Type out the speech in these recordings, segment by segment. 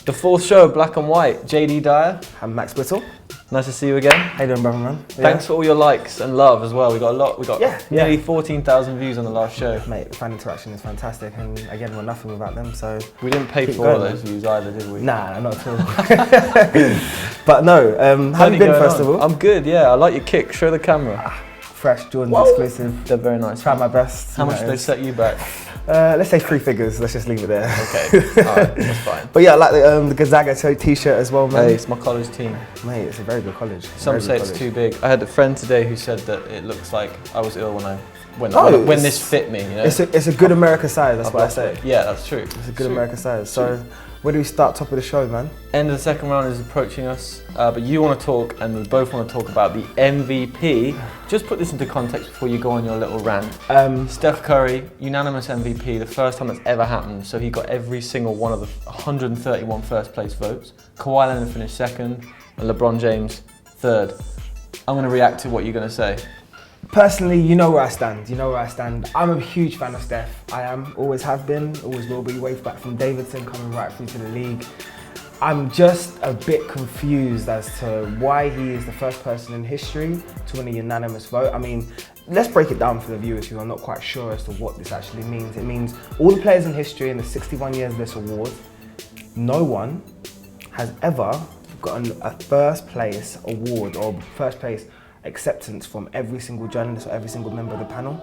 The fourth show, Black and White. Jaydee Dyer. I'm Max Whittle. Nice to see you again. How you doing, brother, man? Thanks for all your likes and love as well. We got a lot. We got nearly 14,000 views on the last show. Mate, fan interaction is fantastic, and again, we're nothing without them. So we didn't pay for all those views either, did we? Nah, not at all. But no, how have you been, first of all? I'm good. Yeah, I like your kick. Show the camera. Fresh, Jordan's exclusive. They're very nice. Tried my best. How much did they set you back? Let's say 3 figures. Let's just leave it there. Okay, alright, that's fine. But yeah, I like the Gonzaga t-shirt as well, man. Hey, it's my college team. Mate, it's a very good college. Some say it's too big. I had a friend today who said that it looks like I was ill when this fit me. You know? It's a good America size. That's what I say. Yeah, that's true. It's a good America size. So, where do we start? Top of the show, man. End of the second round is approaching us, but you want to talk, and we both want to talk about the MVP. Just put this into context before you go on your little rant. Steph Curry, unanimous MVP, the first time that's ever happened. So he got every single one of the 131 first place votes. Kawhi Leonard finished second, and LeBron James third. I'm going to react to what you're going to say. Personally, you know where I stand. You know where I stand. I'm a huge fan of Steph. I am, always have been, always will be. Way back from Davidson coming right through to the league. I'm just a bit confused as to why he is the first person in history to win a unanimous vote. I mean, let's break it down for the viewers who are not quite sure as to what this actually means. It means all the players in history in the 61 years of this award, no one has ever gotten a first place award or first place acceptance from every single journalist or every single member of the panel,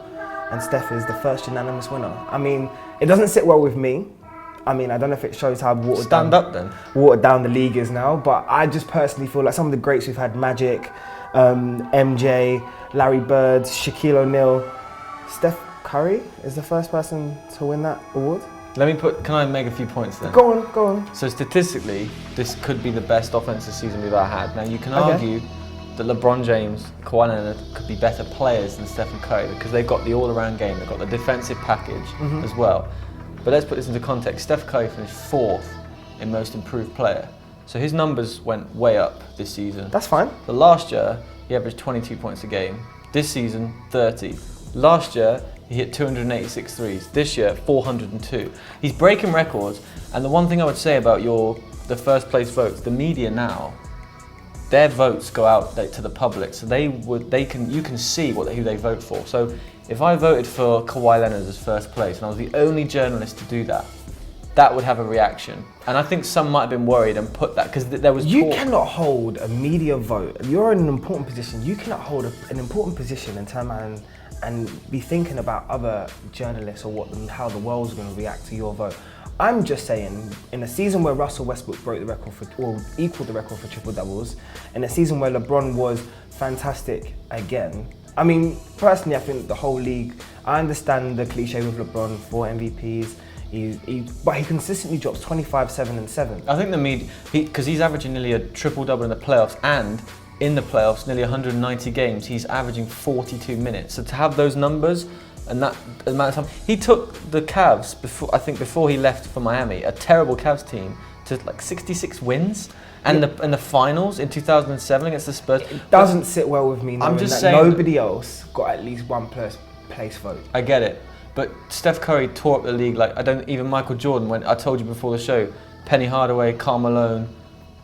and Steph is the first unanimous winner. I mean, it doesn't sit well with me. I mean, I don't know if it shows how watered down the league is now, but I just personally feel like some of the greats we've had, Magic, MJ, Larry Bird, Shaquille O'Neal, Steph Curry is the first person to win that award. Can I make a few points then? Go on. So statistically, this could be the best offensive season we've ever had. Now you can argue that LeBron James, Kawhi Leonard could be better players than Stephen Curry because they've got the all-around game, they've got the defensive package as well. But let's put this into context. Steph Curry finished 4th in most improved player. So his numbers went way up this season. That's fine. So last year, he averaged 22 points a game. This season, 30. Last year, he hit 286 threes. This year, 402. He's breaking records. And the one thing I would say about the first place votes, the media now, their votes go out to the public, so you can see who they vote for. So if I voted for Kawhi Leonard as first place and I was the only journalist to do that, that would have a reaction. And I think some might have been worried and put that because there was. You cannot hold a media vote. You're in an important position. You cannot hold an important position and turn around and be thinking about other journalists or how the world's going to react to your vote. I'm just saying, in a season where Russell Westbrook broke the record equaled the record for triple doubles, in a season where LeBron was fantastic again. I mean, personally, I think the whole league. I understand the cliche with LeBron, 4 MVPs. But he consistently drops 25, 7, and 7. I think the media, because he's averaging nearly a triple double in the playoffs, and in the playoffs, nearly 190 games, he's averaging 42 minutes. So to have those numbers. And that amount of time, he took the Cavs before he left for Miami, a terrible Cavs team, to like 66 wins, and the finals in 2007 against the Spurs. It doesn't sit well with me. I'm just that saying nobody else got at least one place vote. I get it, but Steph Curry tore up the league like even Michael Jordan. When I told you before the show, Penny Hardaway, Karl Malone,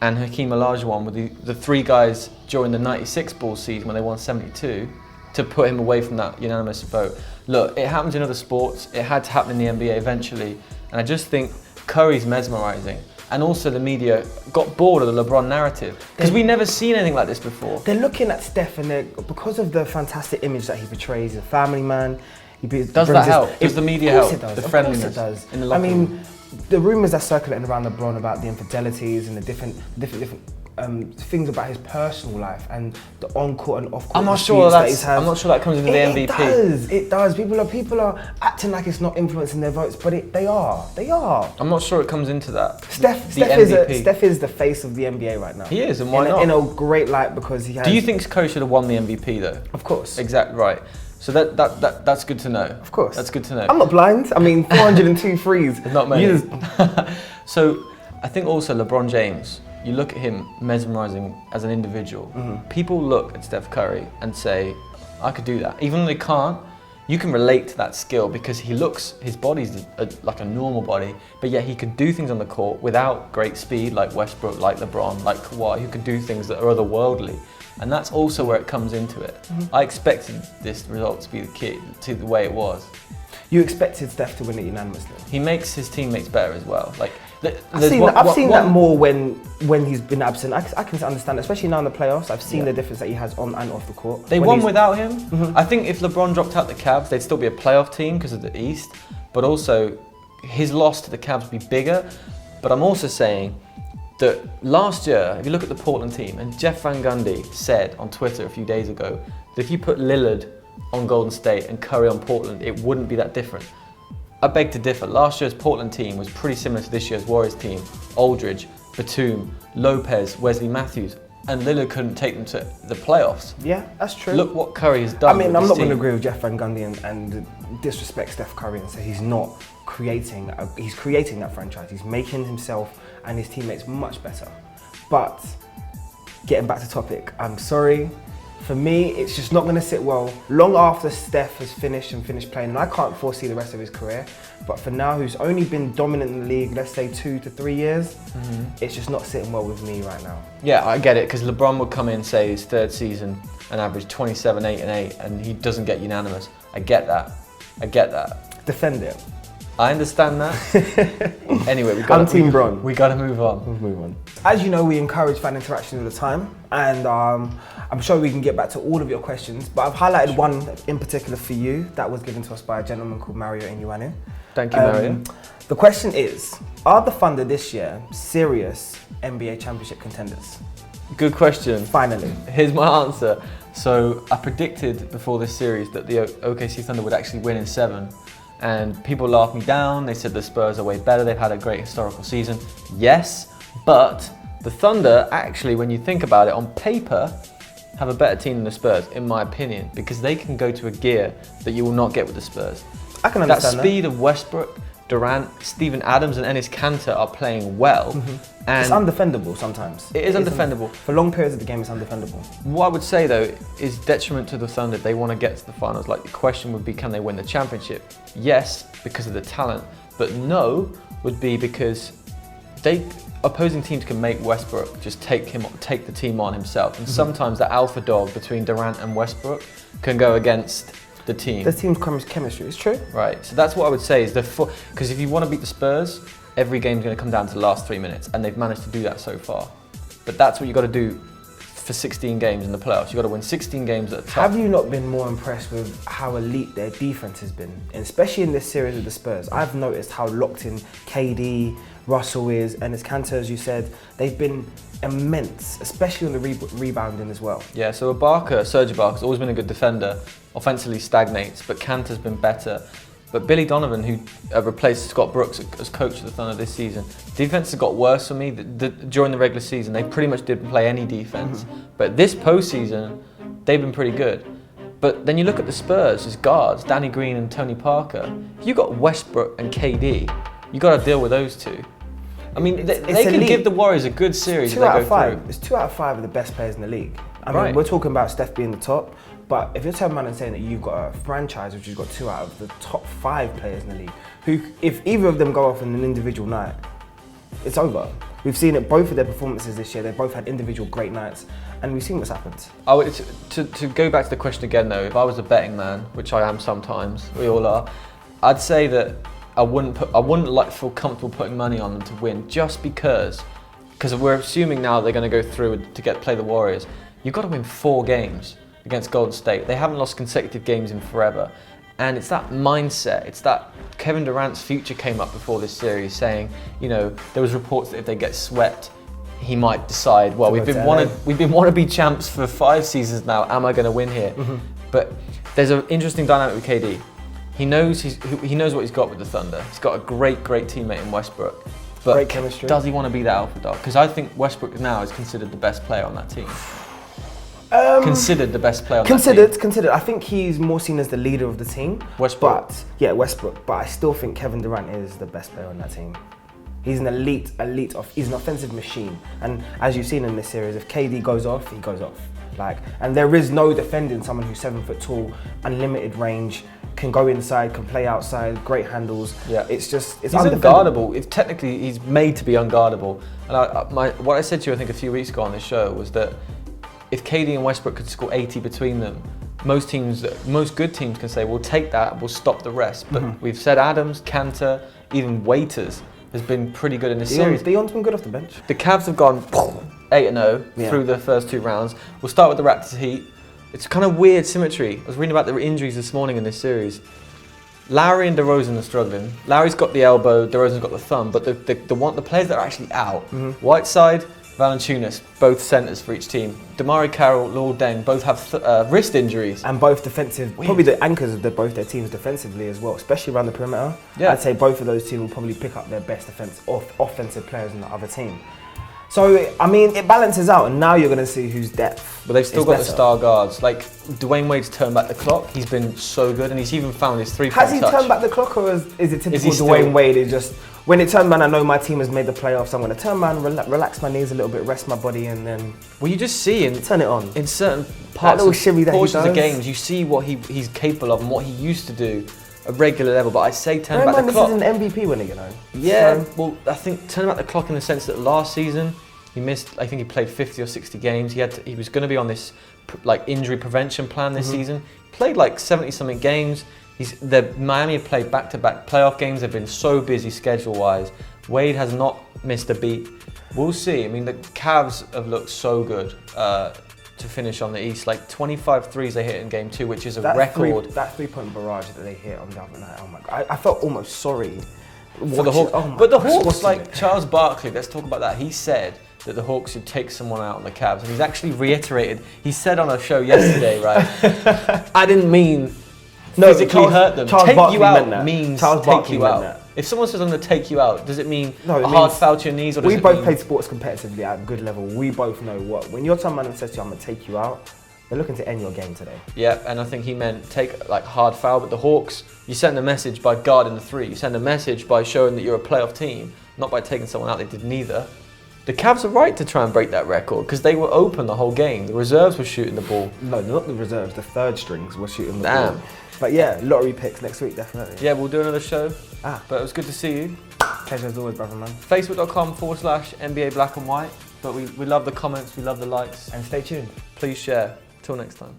and Hakeem Olajuwon were the 3 guys during the '96 Bulls season when they won 72. To put him away from that unanimous vote. Look, it happens in other sports. It had to happen in the NBA eventually. And I just think Curry's mesmerising. And also the media got bored of the LeBron narrative. Because we've never seen anything like this before. They're looking at Steph and because of the fantastic image that he portrays, a family man. Does that help? Does the media help? It does. The friendliness? Of course it does. In the locker room? The rumours are circulating around LeBron about the infidelities and the different things about his personal life and the on-court and off-court. I'm not sure that comes into the MVP. It does. People are acting like it's not influencing their votes, but they are. I'm not sure it comes into that. Steph is the face of the NBA right now. He is, and why not? In a great light because he has. Do you think Curry should have won the MVP though? Of course. Exactly right. So that's good to know. Of course. That's good to know. I'm not blind. I mean, 402 threes. There's not many. So I think also LeBron James, you look at him mesmerising as an individual. People look at Steph Curry and say, I could do that. Even though they can't, you can relate to that skill because his body's like a normal body, but yet he can do things on the court without great speed, like Westbrook, like LeBron, like Kawhi, who can do things that are otherworldly. And that's also where it comes into it. I expected this result to be the key to the way it was. You expected Steph to win it unanimously. He makes his teammates better as well. Like I've seen that more when he's been absent. I can understand, especially now in the playoffs. I've seen the difference that he has on and off the court. They won without him. I think if LeBron dropped out the Cavs, they'd still be a playoff team because of the East. But also, his loss to the Cavs would be bigger. But I'm also saying that last year, if you look at the Portland team, and Jeff Van Gundy said on Twitter a few days ago that if you put Lillard on Golden State and Curry on Portland, it wouldn't be that different. I beg to differ. Last year's Portland team was pretty similar to this year's Warriors team. Aldridge, Batum, Lopez, Wesley Matthews, and Lillard couldn't take them to the playoffs. Yeah, that's true. Look what Curry has done. I mean, I'm not going to team. agree with Jeff Van Gundy and disrespect Steph Curry and say he's not creating. He's creating that franchise. He's making himself and his teammates much better. But getting back to topic, I'm sorry. For me, it's just not going to sit well long after Steph has finished playing. And I can't foresee the rest of his career. But for now, who's only been dominant in the league, let's say 2 to 3 years, it's just not sitting well with me right now. Yeah, I get it, because LeBron would come in, say, his third season and average 27, 8 and 8, and he doesn't get unanimous. I get that. Defend it. I understand that. Anyway, I'm Team Bron. We got to move on. Let's move on. As you know, we encourage fan interaction all the time, and I'm sure we can get back to all of your questions, but I've highlighted one in particular for you that was given to us by a gentleman called Mario Inuanu. Thank you, Mario. The question is, are the Thunder this year serious NBA championship contenders? Good question. Finally. Here's my answer. So I predicted before this series that the OKC Thunder would actually win in 7. And people laughed me down. They said the Spurs are way better. They've had a great historical season. Yes, but the Thunder actually, when you think about it, on paper, have a better team than the Spurs, in my opinion, because they can go to a gear that you will not get with the Spurs. I can understand that. Speed of Westbrook, Durant, Steven Adams and Enes Kanter are playing well. And it's undefendable sometimes. It is undefendable. For long periods of the game, it's undefendable. What I would say though is detriment to the Thunder. They want to get to the finals. Like the question would be, can they win the championship? Yes, because of the talent, but no would be because opposing teams can make Westbrook just take the team on himself. And sometimes the alpha dog between Durant and Westbrook can go against the team. The team's chemistry, it's true. Right, so that's what I would say is because if you want to beat the Spurs, every game's going to come down to the last 3 minutes, and they've managed to do that so far. But that's what you've got to do for 16 games in the playoffs. You've got to win 16 games at a time. Have you not been more impressed with how elite their defense has been, and especially in this series with the Spurs? I've noticed how locked in KD, Russell is, and as Kanter, as you said, they've been immense, especially on the rebounding as well. Yeah, so Serge Ibaka's always been a good defender. Offensively stagnates, but Kanter's been better. But Billy Donovan, who replaced Scott Brooks as coach of the Thunder this season, defense has got worse for me. During the regular season, they pretty much didn't play any defense. But this postseason, they've been pretty good. But then you look at the Spurs as guards, Danny Green and Tony Parker. You got Westbrook and KD. You got to deal with those two. I mean, they can give the Warriors a good series if they go through. It's 2 out of 5 of the best players in the league. I mean, Right. we're talking about Steph being the top, but if you're turning around and saying that you've got a franchise which has got 2 out of the top 5 players in the league, who, if either of them go off in an individual night, it's over. We've seen it, both of their performances this year, they've both had individual great nights, and we've seen what's happened. To go back to the question again though, if I was a betting man, which I am sometimes, we all are, I'd say that I wouldn't like feel comfortable putting money on them to win just because we're assuming now they're going to go through to play the Warriors. You've got to win 4 games against Golden State. They haven't lost consecutive games in forever. And it's that mindset, it's that Kevin Durant's future came up before this series saying, you know, there was reports that if they get swept, he might decide, well, we've been wannabe champs for 5 seasons now, am I going to win here? But there's an interesting dynamic with KD. He knows what he's got with the Thunder. He's got a great teammate in Westbrook. But great chemistry. Does he want to be the alpha dog? Because I think Westbrook now is considered the best player on that team. Considered the best player on that team. Considered. I think he's more seen as the leader of the team. Westbrook. Westbrook. But I still think Kevin Durant is the best player on that team. He's an he's an offensive machine. And as you've seen in this series, if KD goes off, he goes off. And there is no defending someone who's 7 foot tall, unlimited range, can go inside, can play outside, great handles. Yeah. It's he's unguardable. It's technically he's made to be unguardable. And what I said to you, I think a few weeks ago on this show was that if KD and Westbrook could score 80 between them, most good teams can say, we'll take that, we'll stop the rest. But we've said Adams, Kanter, even Waiters has been pretty good in this series. Dion's been good off the bench. The Cavs have gone 8-0 through the first 2 rounds. We'll start with the Raptors Heat. It's kind of weird symmetry. I was reading about the injuries this morning in this series. Lowry and DeRozan are struggling. Lowry's got the elbow, DeRozan's got the thumb, but the players that are actually out, Whiteside, Valanciunas, both centers for each team. Damari Carroll, Lord Deng, both have wrist injuries. And both defensive, probably the anchors of both their teams defensively as well, especially around the perimeter. Yeah. I'd say both of those teams will probably pick up their best offensive players in the other team. So, I mean, it balances out, and now you're going to see whose depth. But they've still got the star guards. Like, Dwayne Wade's turned back the clock. He's been so good, and he's even found his three-point touch. Has he turned back the clock, or is it typical still... Dwayne Wade? Is just, when it turned man, I know my team has made the playoffs, I'm going to turn man, relax my knees a little bit, rest my body, and then... Well, you just see turn it on. In certain parts portions of games, you see what he's capable of and what he used to do at regular level. But I say turn back the clock. This is an MVP winner, you know. Yeah, so, well, I think turn back the clock in the sense that last season, he missed, I think he played 50 or 60 games. He was going to be on this injury prevention plan this season. He played 70-something games. Miami have played back-to-back playoff games. They've been so busy schedule-wise. Wade has not missed a beat. We'll see. I mean, the Cavs have looked so good to finish on the East. 25 threes they hit in Game 2, which is a record. That three-point barrage that they hit on the other night, oh my God. I felt almost sorry. For the Hawks. But the Hawks, Charles Barkley, let's talk about that. He said that the Hawks should take someone out on the Cavs, and he's actually reiterated. He said on a show yesterday, right? I didn't mean physically hurt them. Charles take Barkley you out meant means Charles take Barkley you meant out. that. If someone says I'm going to take you out, does it mean a hard foul to your knees, or does we it both mean... played sports competitively at a good level. We both know when your man says to you, I'm going to take you out, they're looking to end your game today. Yeah, and I think he meant take hard foul, but the Hawks, you send a message by guarding the three. You send a message by showing that you're a playoff team, not by taking someone out. They did neither. The Cavs are right to try and break that record because they were open the whole game. The reserves were shooting the ball. No, not the reserves. The third strings were shooting the Damn. ball. But yeah, lottery picks next week, definitely. Yeah, we'll do another show. But it was good to see you. Pleasure as always, brother man. Facebook.com/NBA Black and White. But we love the comments, we love the likes. And stay tuned. Please share. Till next time.